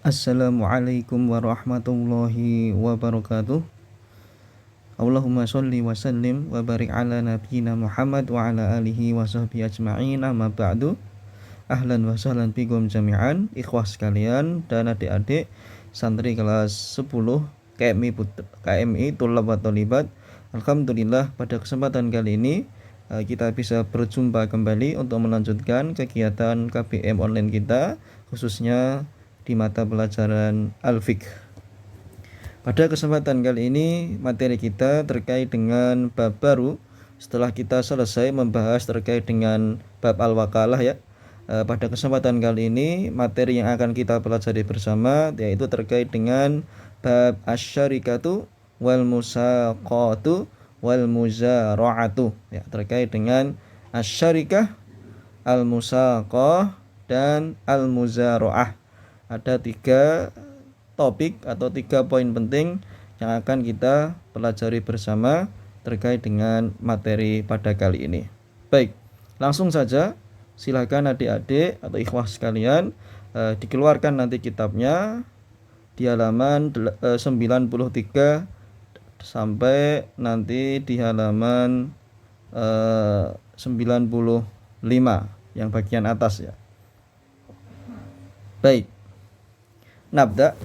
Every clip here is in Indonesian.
Assalamualaikum warahmatullahi wabarakatuh. Allahumma sholli wa sallim wa barik ala nabiyyina Muhammad wa ala alihi wa sahbihi ajma'in, amma ba'du. Ahlan wa sahlan bikum jami'an, ikhwah sekalian dan adik-adik santri kelas 10 KMI Thullab wa Tholibat. Alhamdulillah, pada kesempatan kali ini kita bisa berjumpa kembali untuk melanjutkan kegiatan KBM online kita, khususnya di mata pelajaran Al-Fiqh. Pada kesempatan kali ini materi kita terkait dengan bab baru setelah kita selesai membahas terkait dengan bab Al-Wakalah ya. Pada kesempatan kali ini materi yang akan kita pelajari bersama yaitu terkait dengan bab Asy-Syarikatu wal Musaqatu wal Muzara'atu ya, terkait dengan Asy-Syarikah, Al-Musaqah dan Al-Muzara'ah. Ada 3 topik atau 3 poin penting yang akan kita pelajari bersama terkait dengan materi pada kali ini. Baik, langsung saja silakan adik-adik atau ikhwah sekalian dikeluarkan nanti kitabnya di halaman 93 sampai nanti di halaman 95 yang bagian atas ya. Baik, nabda.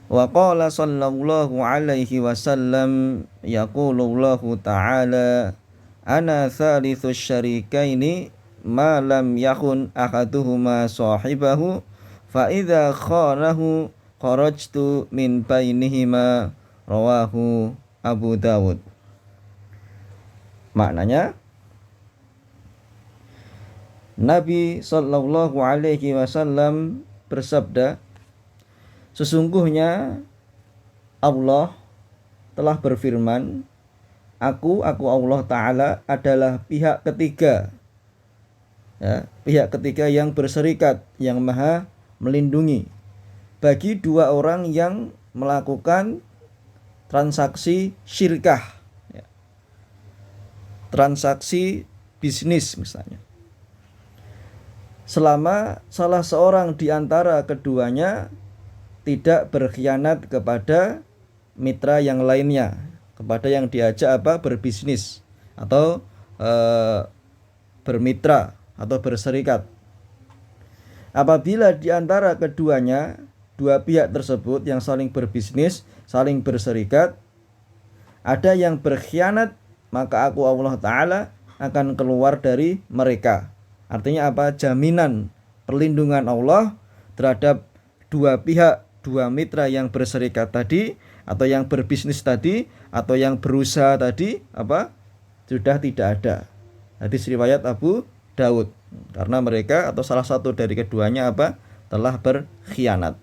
Wa qala sallallahu alaihi wasallam yaqulullahu ta'ala ana thalitsus syarikaini ma lam yakun ahaduhuma sahibahu fa idza khanahu kharajtu min bainihima, rawahu Abu Dawud. Maknanya, Nabi sallallahu alaihi wasallam bersabda, sesungguhnya Allah telah berfirman, Aku Allah Ta'ala adalah pihak ketiga ya, pihak ketiga yang berserikat, yang maha melindungi bagi 2 orang yang melakukan transaksi syirkah ya, transaksi bisnis misalnya, selama salah seorang di antara keduanya tidak berkhianat kepada mitra yang lainnya, kepada yang diajak berbisnis atau bermitra atau berserikat. Apabila di antara keduanya, 2 pihak tersebut yang saling berbisnis, saling berserikat, ada yang berkhianat, maka aku Allah Ta'ala akan keluar dari mereka. Artinya jaminan perlindungan Allah terhadap 2 pihak, 2 mitra yang berserikat tadi, atau yang berbisnis tadi, atau yang berusaha tadi, sudah tidak ada. Hadis riwayat Abu Daud, karena mereka atau salah satu dari keduanya telah berkhianat.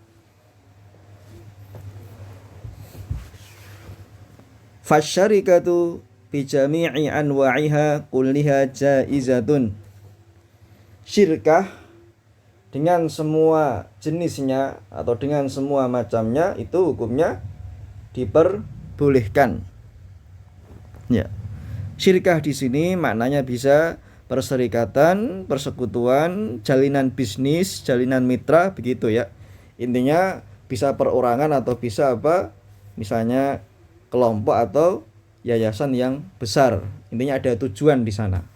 Fasyarikatu bi jami'i anwa'iha kulliha jaizatun. Syirkah dengan semua jenisnya atau dengan semua macamnya itu hukumnya diperbolehkan. Ya. Syirkah di sini maknanya bisa perserikatan, persekutuan, jalinan bisnis, jalinan mitra begitu ya. Intinya bisa perorangan atau bisa misalnya kelompok atau yayasan yang besar. Intinya ada tujuan di sana.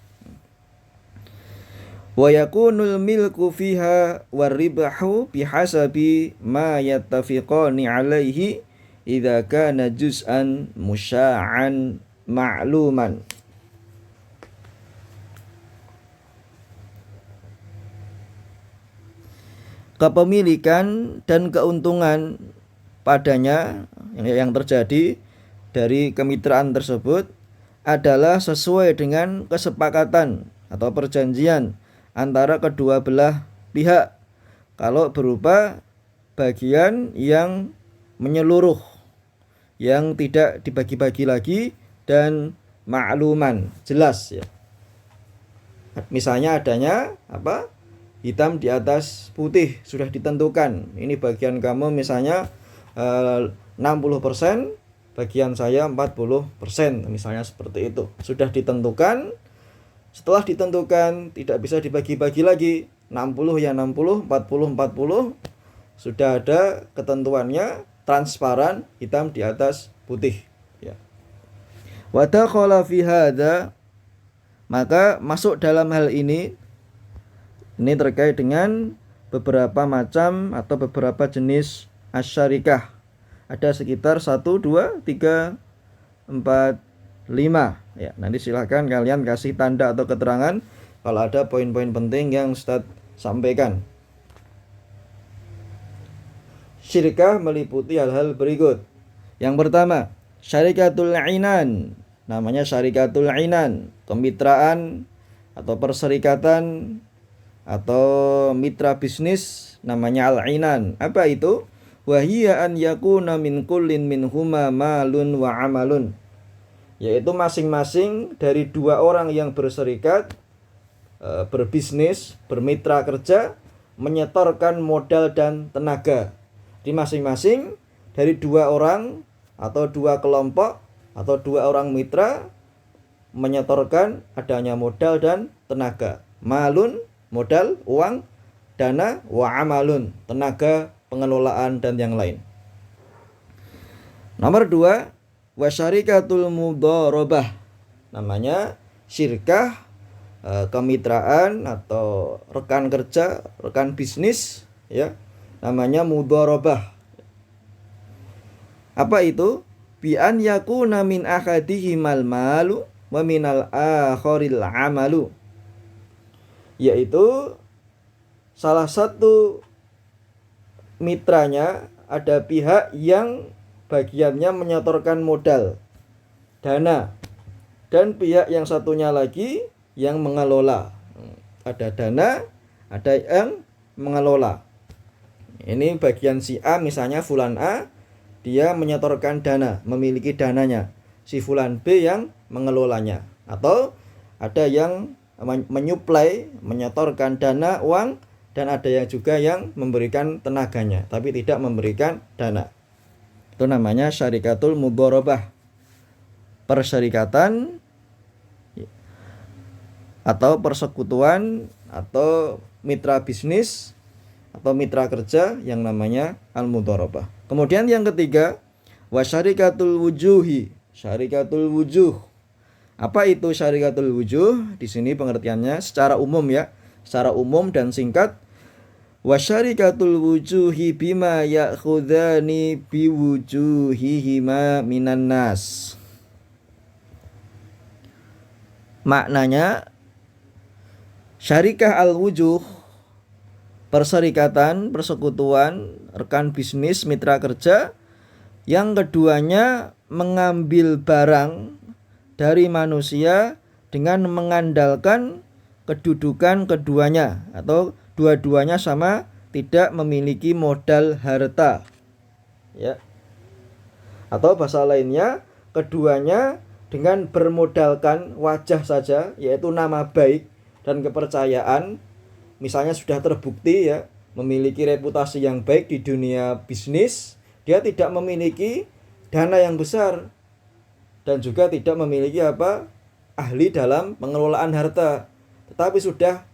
Wa yakunul milku fiha waribahu bihasabi ma yattafiqani alaihi idza kana juz'an musya'an ma'luman. Kepemilikan dan keuntungan padanya yang terjadi dari kemitraan tersebut adalah sesuai dengan kesepakatan atau perjanjian antara kedua belah pihak, kalau berupa bagian yang menyeluruh, yang tidak dibagi-bagi lagi, dan ma'luman, jelas ya. Misalnya adanya hitam di atas putih, sudah ditentukan. Ini bagian kamu misalnya 60%, bagian saya 40%, misalnya seperti itu. Sudah ditentukan. Setelah ditentukan tidak bisa dibagi-bagi lagi, 60 ya 60, 40 40, sudah ada ketentuannya, transparan, hitam di atas putih, ya. Wa dakhala fi hadza, maka masuk dalam hal ini terkait dengan beberapa macam atau beberapa jenis asyarikah. Ada sekitar 1, 2, 3, 4, 5. Ya, nanti silahkan kalian kasih tanda atau keterangan kalau ada poin-poin penting yang Ustaz sampaikan. Syirkah meliputi hal-hal berikut. Yang pertama, syarikatul inan. Namanya syarikatul inan, kemitraan atau perserikatan atau mitra bisnis, namanya al-inan. Apa itu? Wahiya an yakuna min kullin minhuma malun wa amalun. Yaitu masing-masing dari dua orang yang berserikat, berbisnis, bermitra kerja, menyetorkan modal dan tenaga. Di masing-masing dari dua orang atau dua kelompok atau dua orang mitra menyetorkan adanya modal dan tenaga. Malun, modal, uang, dana, wa amalun, tenaga, pengelolaan dan yang lain. Nomor 2, wasyarikatul mudharabah. Namanya syirkah, kemitraan atau rekan kerja, rekan bisnis, ya. Namanya mudharabah. Apa itu? Bi an yakuna min ahadihimal malu wa minal akharil amalu. Yaitu salah satu mitranya ada pihak yang bagiannya menyetorkan modal, dana, dan pihak yang satunya lagi yang mengelola. Ada dana, ada yang mengelola. Ini bagian si A, misalnya fulan A, dia menyetorkan dana, memiliki dananya. Si fulan B yang mengelolanya. Atau ada yang menyuplai, menyetorkan dana, uang, dan ada yang juga yang memberikan tenaganya, tapi tidak memberikan dana. Itu namanya syarikatul mudharabah. Persyarikatan atau persekutuan atau mitra bisnis atau mitra kerja yang namanya al-mudharabah. Kemudian yang ketiga, wasyarikatul wujuhi, syarikatul wujuh. Apa itu syarikatul wujuh? Di sini pengertiannya secara umum, ya, secara umum dan singkat. Wasyarikatul wujuhi bima ya'khudhani biwujuhihima minan nas. Maknanya, syarikah al-wujuh, perserikatan, persekutuan, rekan bisnis, mitra kerja, yang keduanya mengambil barang dari manusia dengan mengandalkan kedudukan keduanya atau dua-duanya sama, tidak memiliki modal harta, ya. Atau bahasa lainnya, keduanya dengan bermodalkan wajah saja, yaitu nama baik dan kepercayaan. Misalnya sudah terbukti, ya, memiliki reputasi yang baik di dunia bisnis, dia tidak memiliki dana yang besar dan juga tidak memiliki ahli dalam pengelolaan harta, tetapi sudah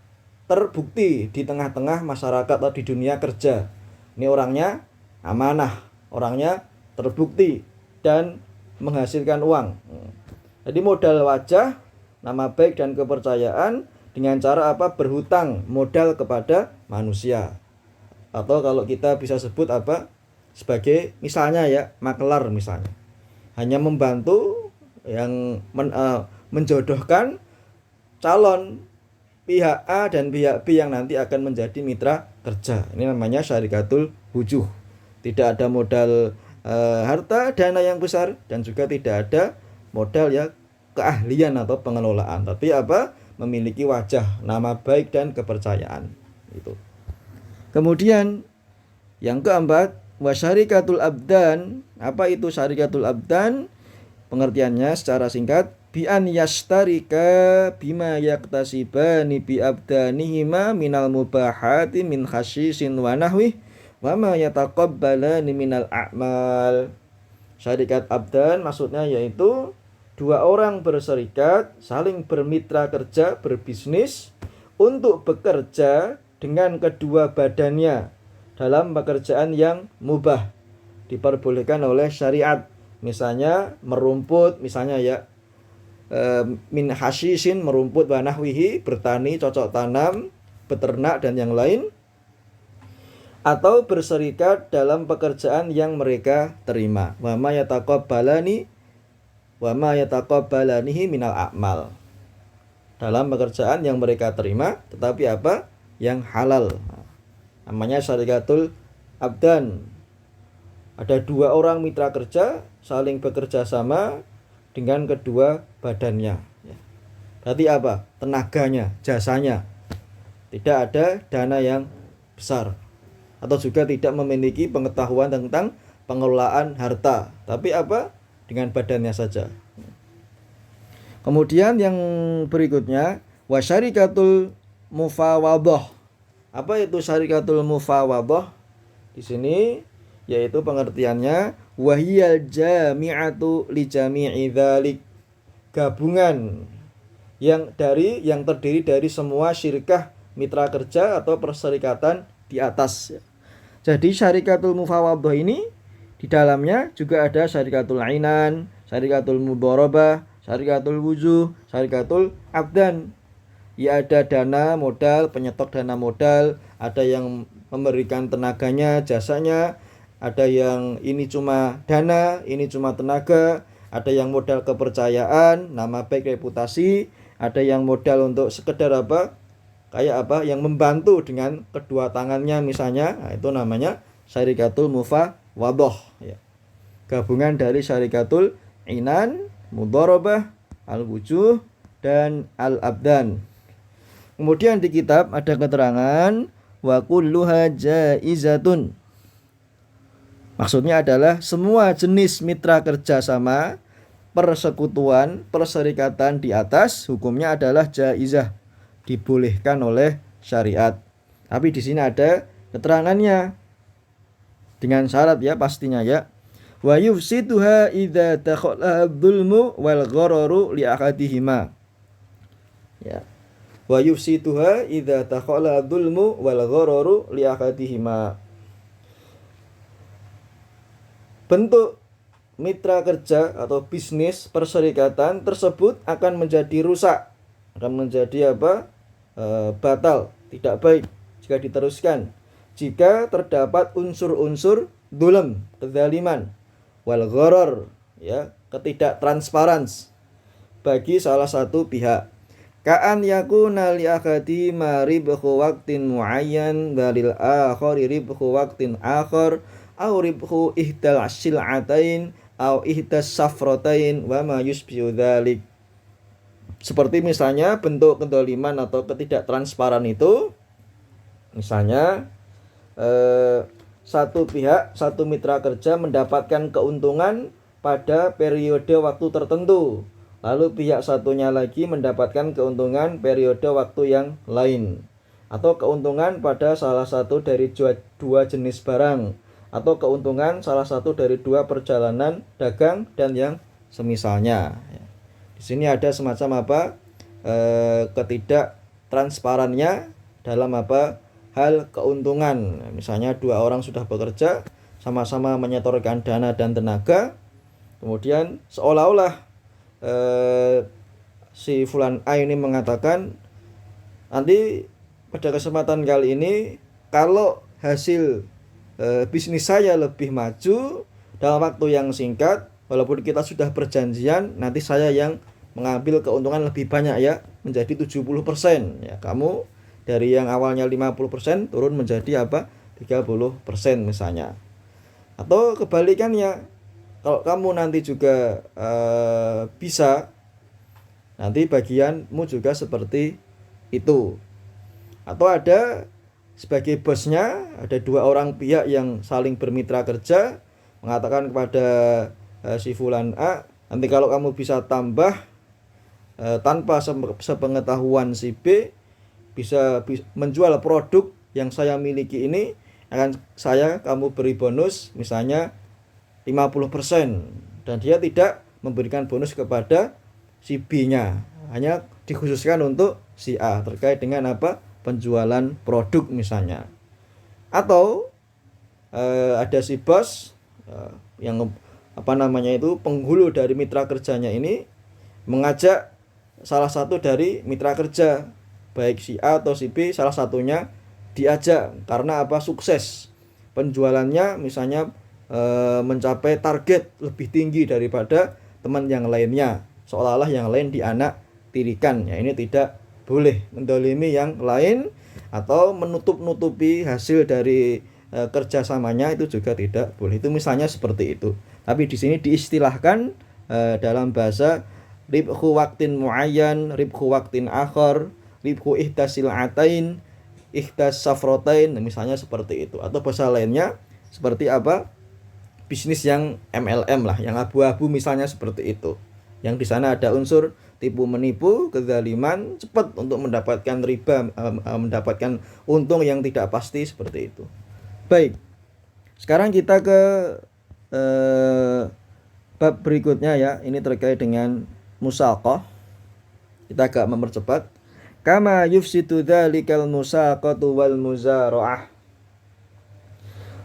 terbukti di tengah-tengah masyarakat atau di dunia kerja. Ini orangnya amanah, orangnya terbukti dan menghasilkan uang. Jadi modal wajah, nama baik dan kepercayaan dengan cara berhutang modal kepada manusia. Atau kalau kita bisa sebut sebagai misalnya, ya, makelar misalnya. Hanya membantu yang menjodohkan calon pihak A dan pihak B yang nanti akan menjadi mitra kerja. Ini namanya syarikatul wujuh. Tidak ada modal harta, dana yang besar, dan juga tidak ada modal, ya, keahlian atau pengelolaan, tapi memiliki wajah, nama baik dan kepercayaan. Itu. Kemudian yang keempat, wasyarikatul abdan. Apa itu syarikatul abdan? Pengertiannya secara singkat, bi an yashtarika bima yaktasibani bi abdanihima minal mubahati min khasyisin wa nahwih wa ma yataqabbalani minal a'mal. Syarikat abdan maksudnya yaitu dua orang berserikat, saling bermitra kerja, berbisnis untuk bekerja dengan kedua badannya dalam pekerjaan yang mubah, diperbolehkan oleh syariat. Misalnya merumput, misalnya ya, min hasyisin, merumput, wa nahwihi, bertani, cocok tanam, beternak dan yang lain, atau berserikat dalam pekerjaan yang mereka terima. Wa ma yataqabbalanihi minal a'mal, dalam pekerjaan yang mereka terima tetapi apa? Yang halal. Namanya syarikatul abdan. Ada dua orang mitra kerja saling bekerja sama dengan kedua badannya. Berarti apa? Tenaganya, jasanya. Tidak ada dana yang besar, atau juga tidak memiliki pengetahuan tentang pengelolaan harta, tapi apa? Dengan badannya saja. Kemudian yang berikutnya, wasyarikatul mufawadah. Apa itu syarikatul mufawadah? Di sini yaitu pengertiannya wahiyal jami'atu li jami'i dzalik, gabungan yang terdiri dari semua syirkah mitra kerja atau perserikatan di atas. Jadi syarikatul mufawadah ini di dalamnya juga ada syarikatul ainan, syarikatul mudharabah, syarikatul wujuh, syarikatul abdan. Ya, ada dana modal, penyetok dana modal, ada yang memberikan tenaganya, jasanya, ada yang ini cuma dana, ini cuma tenaga, ada yang modal kepercayaan, nama baik, reputasi, ada yang modal untuk sekedar apa? Kayak apa? Yang membantu dengan kedua tangannya misalnya. Nah, itu namanya syarikatul mufawadah, ya. Gabungan dari syarikatul inan, mudharabah, al-wujuh dan al-abdan. Kemudian di kitab ada keterangan wa kulluha jaizatun. Maksudnya adalah semua jenis mitra kerjasama, persekutuan, perserikatan di atas hukumnya adalah jaizah, dibolehkan oleh syariat. Tapi di sini ada keterangannya dengan syarat ya, pastinya ya. Wa yufsiduha idza takhala dzulmu wal ghararu li ahadihima. Ya. Wa yufsiduha idza takhala dzulmu wal ghararu li ahadihima. Bentuk mitra kerja atau bisnis perserikatan tersebut akan menjadi rusak, akan menjadi apa? Batal, tidak baik jika diteruskan, jika terdapat unsur-unsur dzulm, kezaliman, wal gharar, ya, ketidaktransparansi bagi salah satu pihak. Ka'an yakuna li akhadi ma ribhu waqtin muayyan dalil akhari ribhu waqtin akhar au ribhu ihdal sil'atain au ihdas safratain wa ma yusbihu dzalik. Seperti misalnya bentuk kedoliman atau ketidaktransparan itu, misalnya satu pihak, satu mitra kerja mendapatkan keuntungan pada periode waktu tertentu, lalu pihak satunya lagi mendapatkan keuntungan periode waktu yang lain, atau keuntungan pada salah satu dari dua jenis barang, atau keuntungan salah satu dari dua perjalanan dagang dan yang semisalnya. Di sini ada semacam apa? Ketidaktransparannya dalam apa? Hal keuntungan. Misalnya dua orang sudah bekerja, sama-sama menyetorkan dana dan tenaga, kemudian seolah-olah si fulan A ini mengatakan, nanti pada kesempatan kali ini kalau hasil bisnis saya lebih maju dalam waktu yang singkat, walaupun kita sudah perjanjian, nanti saya yang mengambil keuntungan lebih banyak ya, menjadi 70%. Ya, kamu dari yang awalnya 50% turun menjadi apa? 30% misalnya. Atau kebalikannya, kalau kamu nanti juga bisa, nanti bagianmu juga seperti itu. Atau ada sebagai bosnya, ada dua orang pihak yang saling bermitra kerja, mengatakan kepada si fulan A, nanti kalau kamu bisa tambah tanpa sepengetahuan si B, bisa menjual produk yang saya miliki ini, akan kamu beri bonus misalnya 50%, dan dia tidak memberikan bonus kepada si B-nya, hanya dikhususkan untuk si A terkait dengan apa? Penjualan produk misalnya. Atau ada si bos yang penghulu dari mitra kerjanya ini mengajak salah satu dari mitra kerja, baik si A atau si B, salah satunya diajak karena sukses penjualannya misalnya mencapai target lebih tinggi daripada teman yang lainnya, seolah-olah yang lain dianak tirikan. Ya, ini tidak boleh mendolimi yang lain atau menutup-nutupi hasil dari kerjasamanya, itu juga tidak boleh. Itu misalnya seperti itu. Tapi di sini diistilahkan dalam bahasa ribhu waktin muayyan, ribhu waktin akhar, ribhu ihdas sil'atain, ihdas safrotain, misalnya seperti itu. Atau bahasa lainnya seperti bisnis yang MLM lah, yang abu-abu misalnya seperti itu. Yang di sana ada unsur tipu menipu, kezaliman, cepat untuk mendapatkan riba, mendapatkan untung yang tidak pasti seperti itu. Baik, sekarang kita ke bab berikutnya ya. Ini terkait dengan musaqah. Kita agak mempercepat. Kama yufsidu dzalikal musaqatu wal muzara'ah.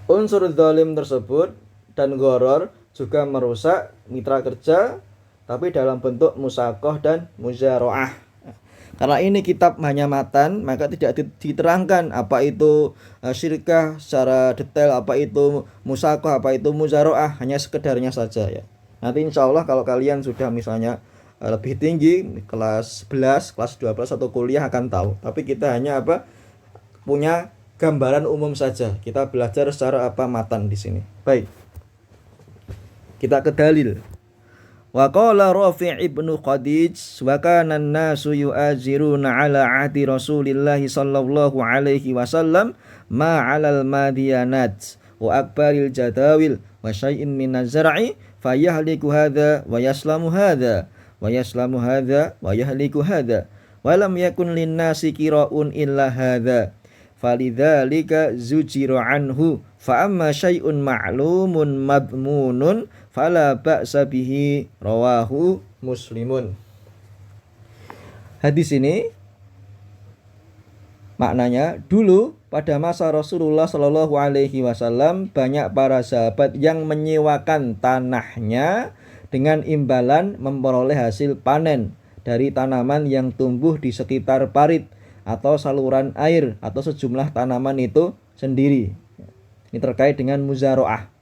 Unsur zalim tersebut dan gharar juga merusak mitra kerja, tapi dalam bentuk musaqah dan muzara'ah. Karena ini kitab hanya matan, maka tidak diterangkan apa itu syirkah secara detail, apa itu musaqah, apa itu muzara'ah, hanya sekedarnya saja ya. Nanti insya Allah kalau kalian sudah misalnya lebih tinggi, kelas 11, kelas 12 atau kuliah akan tahu. Tapi kita hanya punya gambaran umum saja. Kita belajar secara matan di sini. Baik. Kita ke dalil. Wa qala Rafi' ibnu Khadij wa kana an-nasu yu'aziruna 'ala 'ahdi Rasulillah sallallahu alaihi wasallam ma 'alal madiyanat wa akbaril jadawil wa syai'in minaz zar'i fayahliku hadza wa yaslamu hadza wa yaslamu hadza wa yahliku hadza wa lam yakun lin-nasi qira'un illa hadza falidzalika zujira anhu fa amma syai'un ma'lumun madmunun fala ba'sa bihi rawahu Muslimun. Hadis ini maknanya, dulu pada masa Rasulullah Shallallahu alaihi wasallam banyak para sahabat yang menyewakan tanahnya dengan imbalan memperoleh hasil panen dari tanaman yang tumbuh di sekitar parit atau saluran air atau sejumlah tanaman itu sendiri. Ini terkait dengan muzara'ah.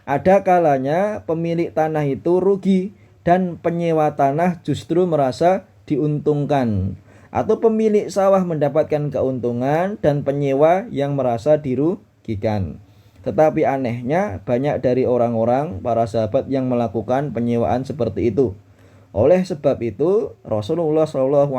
Ada kalanya pemilik tanah itu rugi dan penyewa tanah justru merasa diuntungkan, atau pemilik sawah mendapatkan keuntungan dan penyewa yang merasa dirugikan. Tetapi anehnya banyak dari orang-orang para sahabat yang melakukan penyewaan seperti itu. Oleh sebab itu Rasulullah SAW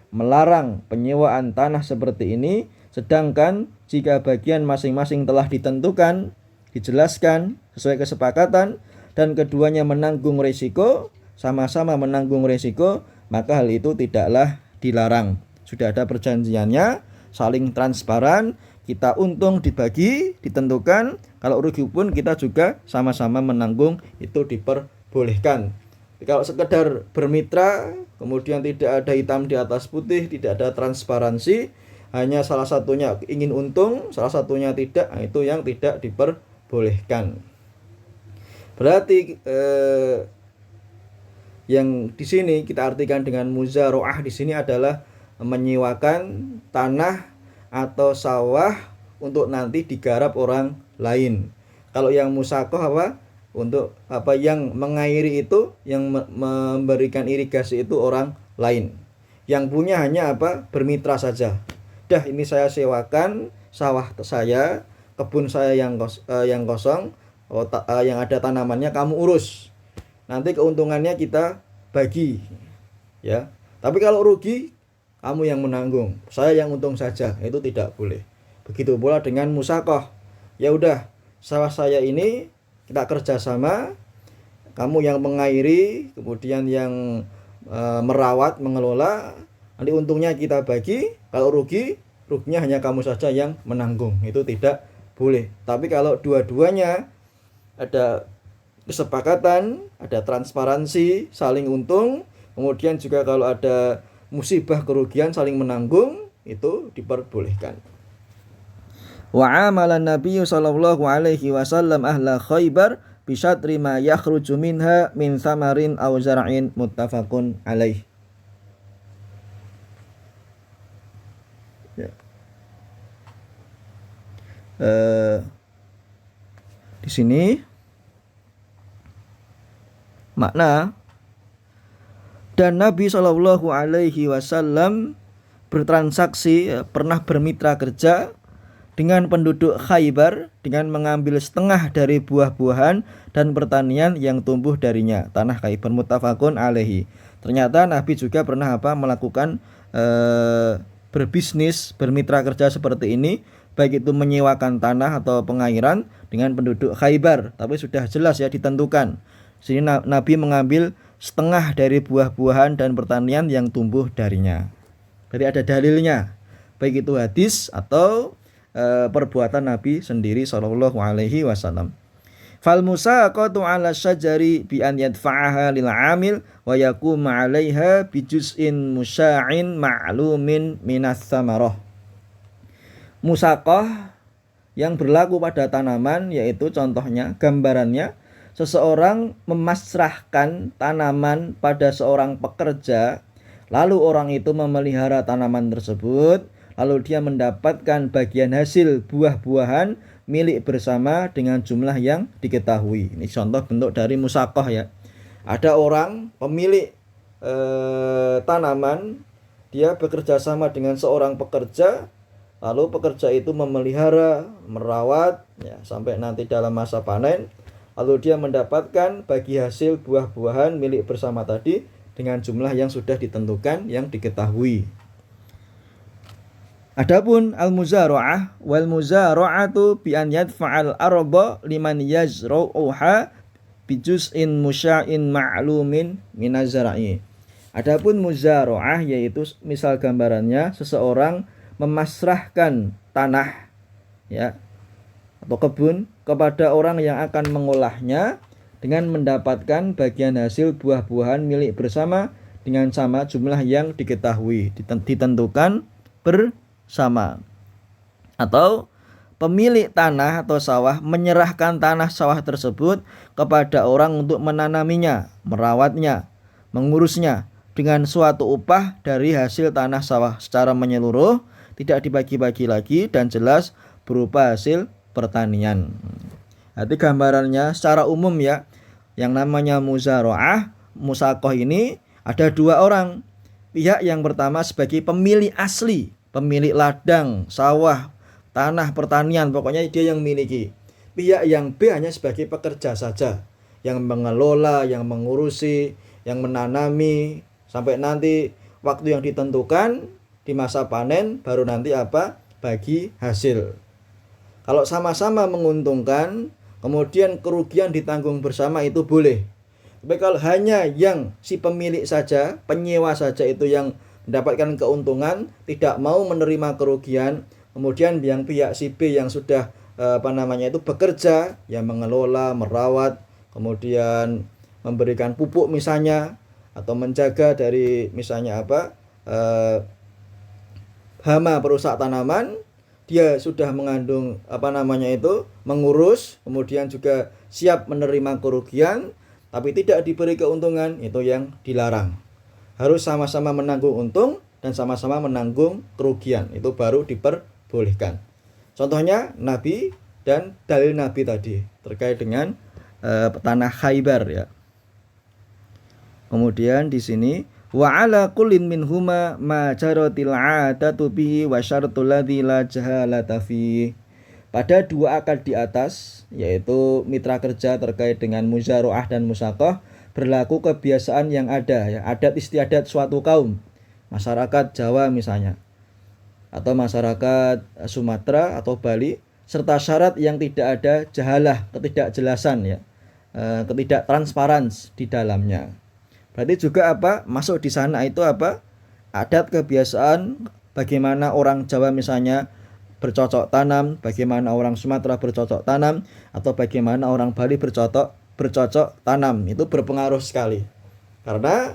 melarang penyewaan tanah seperti ini, sedangkan jika bagian masing-masing telah ditentukan, dijelaskan sesuai kesepakatan, dan keduanya menanggung risiko, sama-sama menanggung risiko, maka hal itu tidaklah dilarang. Sudah ada perjanjiannya, saling transparan, kita untung dibagi, ditentukan, kalau rugi pun kita juga sama-sama menanggung, itu diperbolehkan. Kalau sekedar bermitra, kemudian tidak ada hitam di atas putih, tidak ada transparansi, hanya salah satunya ingin untung, salah satunya tidak, itu yang tidak diperbolehkan. Berarti yang di sini kita artikan dengan muzara'ah di sini adalah menyewakan tanah atau sawah untuk nanti digarap orang lain. Kalau yang musaqah untuk yang mengairi itu, yang memberikan irigasi itu orang lain. Yang punya hanya bermitra saja. Dah, ini saya sewakan sawah saya, kebun saya yang kosong, yang ada tanamannya kamu urus. Nanti keuntungannya kita bagi. Ya. Tapi kalau rugi kamu yang menanggung, saya yang untung saja. Itu tidak boleh. Begitu pula dengan musaqah. Ya udah, sawah saya ini kita kerjasama, kamu yang mengairi, kemudian yang merawat, mengelola, nanti untungnya kita bagi, kalau ruginya hanya kamu saja yang menanggung. Itu tidak boleh. Tapi kalau dua-duanya ada kesepakatan, ada transparansi, saling untung, kemudian juga kalau ada musibah kerugian saling menanggung, itu diperbolehkan. Wa amalan Nabi sallallahu alaihi wasallam ahla Khaybar bi syatri ma yakhruju minha min thamarin aw zar'in muttafaqun alaih. Ya. Di sini makna, dan Nabi Shallallahu Alaihi Wasallam bertransaksi, pernah bermitra kerja dengan penduduk Khaybar dengan mengambil setengah dari buah-buahan dan pertanian yang tumbuh darinya, tanah Khaybar. Muttafaqun alaihi. Ternyata Nabi juga pernah melakukan berbisnis, bermitra kerja seperti ini, baik itu menyewakan tanah atau pengairan dengan penduduk Khaybar, tapi sudah jelas ya ditentukan. Sini Nabi mengambil setengah dari buah-buahan dan pertanian yang tumbuh darinya. Jadi ada dalilnya, baik itu hadis atau perbuatan Nabi sendiri sallallahu alaihi wasallam. Fal musaqatu 'ala syajari bi an yadfa'aha lil 'amil wa yaquma 'alaiha bi juz'in musya'in ma'lumin minas samarah. Musaqah yang berlaku pada tanaman, yaitu contohnya, gambarannya, seseorang memasrahkan tanaman pada seorang pekerja, lalu orang itu memelihara tanaman tersebut, lalu dia mendapatkan bagian hasil buah-buahan milik bersama dengan jumlah yang diketahui. Ini contoh bentuk dari musaqah ya. Ada orang pemilik tanaman, dia bekerja sama dengan seorang pekerja, lalu pekerja itu memelihara, merawat ya, sampai nanti dalam masa panen. Lalu dia mendapatkan bagi hasil buah-buahan milik bersama tadi dengan jumlah yang sudah ditentukan, yang diketahui. Adapun al-muzara'ah wal muzara'atu bi an yadfa'al arba liman yazra'uha bi juz'in musya'in ma'lumin minaz zara'i. Adapun muzara'ah yaitu misal gambarannya seseorang memasrahkan tanah ya atau kebun kepada orang yang akan mengolahnya dengan mendapatkan bagian hasil buah-buahan milik bersama dengan sama jumlah yang diketahui, ditentukan bersama. Atau pemilik tanah atau sawah menyerahkan tanah sawah tersebut kepada orang untuk menanaminya, merawatnya, mengurusnya dengan suatu upah dari hasil tanah sawah secara menyeluruh, tidak dibagi-bagi lagi dan jelas berupa hasil pertanian. Jadi gambarannya secara umum ya, yang namanya muzara'ah, musaqah ini ada dua orang. Pihak yang pertama sebagai pemilik asli, pemilik ladang, sawah, tanah pertanian, pokoknya dia yang miliki. Pihak yang B hanya sebagai pekerja saja, yang mengelola, yang mengurusi, yang menanami sampai nanti waktu yang ditentukan di masa panen baru nanti bagi hasil. Kalau sama-sama menguntungkan, kemudian kerugian ditanggung bersama, itu boleh. Tapi kalau hanya yang si pemilik saja, penyewa saja itu yang mendapatkan keuntungan, tidak mau menerima kerugian, kemudian yang pihak si B yang sudah bekerja, yang mengelola, merawat, kemudian memberikan pupuk misalnya, atau menjaga dari misalnya hama perusak tanaman, dia sudah mengandung mengurus, kemudian juga siap menerima kerugian, tapi tidak diberi keuntungan, itu yang dilarang. Harus sama-sama menanggung untung dan sama-sama menanggung kerugian, itu baru diperbolehkan. Contohnya Nabi dan dalil Nabi tadi terkait dengan tanah Khaybar ya. Kemudian di sini wa ala kullin minhuma ma jaratil 'adatu bihi wa syartul ladzi la jahalata fi. Pada dua akad di atas, yaitu mitra kerja terkait dengan muzara'ah dan musaqah, berlaku kebiasaan yang ada ya, adat istiadat suatu kaum, masyarakat Jawa misalnya, atau masyarakat Sumatera atau Bali, serta syarat yang tidak ada jahalah, ketidakjelasan ya, ketidaktransparansi di dalamnya. Berarti juga masuk di sana itu adat kebiasaan, bagaimana orang Jawa misalnya bercocok tanam, bagaimana orang Sumatera bercocok tanam, atau bagaimana orang Bali bercocok tanam, itu berpengaruh sekali. Karena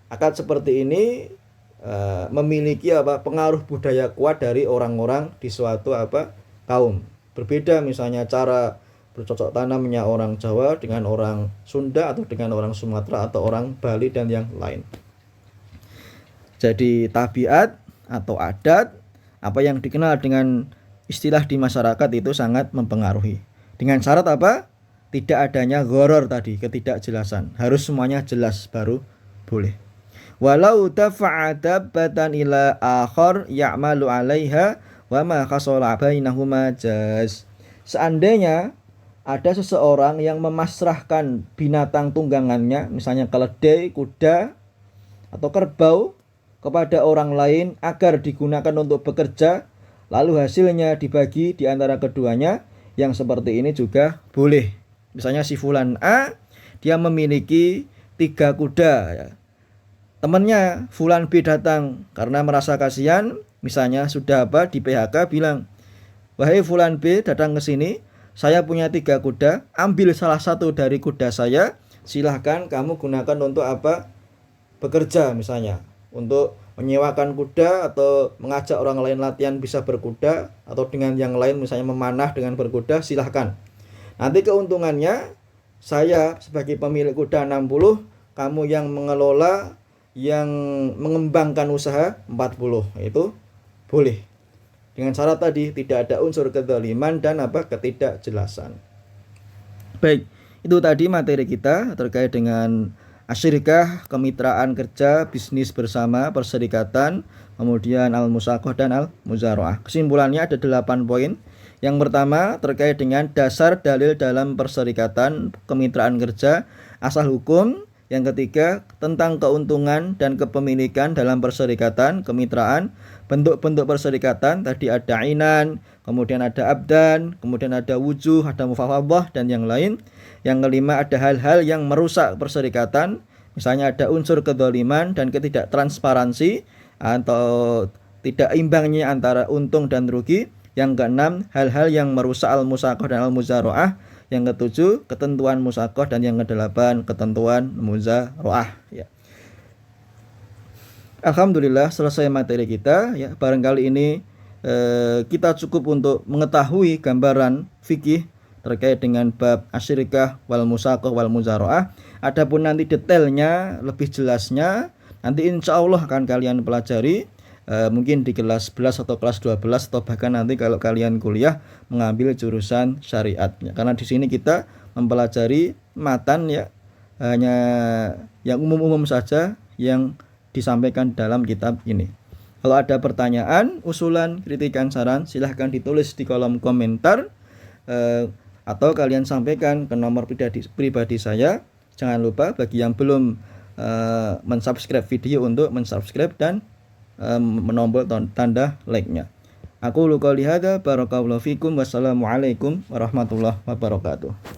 akad seperti ini memiliki pengaruh budaya kuat dari orang-orang di suatu kaum. Berbeda misalnya cara bercocok tanamnya orang Jawa dengan orang Sunda atau dengan orang Sumatera atau orang Bali dan yang lain. Jadi tabiat atau adat, apa yang dikenal dengan istilah di masyarakat itu sangat mempengaruhi. Dengan syarat apa? Tidak adanya gharar tadi, ketidakjelasan. Harus semuanya jelas baru boleh. Walau dafa'a dabbatan ila akhar ya'malu 'alaiha wa ma khasala bainahuma jaz. Seandainya ada seseorang yang memasrahkan binatang tunggangannya, misalnya keledai, kuda, atau kerbau, kepada orang lain agar digunakan untuk bekerja, lalu hasilnya dibagi di antara keduanya, yang seperti ini juga boleh. Misalnya si fulan A, dia memiliki 3 kuda, ya. Temannya fulan B datang karena merasa kasihan, misalnya sudah di PHK, bilang, wahai fulan B, datang ke sini, saya punya 3 kuda, ambil salah satu dari kuda saya, silahkan kamu gunakan untuk bekerja, misalnya untuk menyewakan kuda atau mengajak orang lain latihan bisa berkuda, atau dengan yang lain misalnya memanah dengan berkuda, silahkan. Nanti keuntungannya saya sebagai pemilik kuda 60, kamu yang mengelola, yang mengembangkan usaha 40. Itu boleh. Dengan syarat tadi tidak ada unsur kedzaliman dan ketidakjelasan. Baik, itu tadi materi kita terkait dengan asyirkah, kemitraan kerja, bisnis bersama, perserikatan, kemudian al-musaqah dan al-muzara'ah. Kesimpulannya ada 8 poin. Yang pertama terkait dengan dasar dalil dalam perserikatan, kemitraan kerja, asal hukum. Yang ketiga tentang keuntungan dan kepemilikan dalam perserikatan, kemitraan, bentuk-bentuk perserikatan, tadi ada inan, kemudian ada abdan, kemudian ada wujuh, ada mufawwadah dan yang lain. Yang kelima ada hal-hal yang merusak perserikatan, misalnya ada unsur kedzaliman dan ketidaktransparansi atau tidak imbangnya antara untung dan rugi. Yang keenam hal-hal yang merusak al-musaqah dan al-muzara'ah. Yang ketujuh ketentuan musaqah dan yang kedelapan ketentuan muzara'ah, ya. Alhamdulillah selesai materi kita, ya. Barangkali ini kita cukup untuk mengetahui gambaran fikih terkait dengan bab asyirkah wal musaqah wal muzara'ah. Adapun nanti detailnya, lebih jelasnya, nanti insya Allah akan kalian pelajari, mungkin di kelas 11 atau kelas 12 atau bahkan nanti kalau kalian kuliah mengambil jurusan syariat, ya. Karena di sini kita mempelajari matan, ya, hanya yang umum-umum saja yang disampaikan dalam kitab ini. Kalau ada pertanyaan, usulan, kritikan, saran, silahkan ditulis di kolom komentar, atau kalian sampaikan ke nomor pribadi saya. Jangan lupa bagi yang belum mensubscribe video untuk mensubscribe dan menombol tanda like-nya. Aku qouli hadza, barakallahu fikum, wassalamualaikum warahmatullahi wabarakatuh.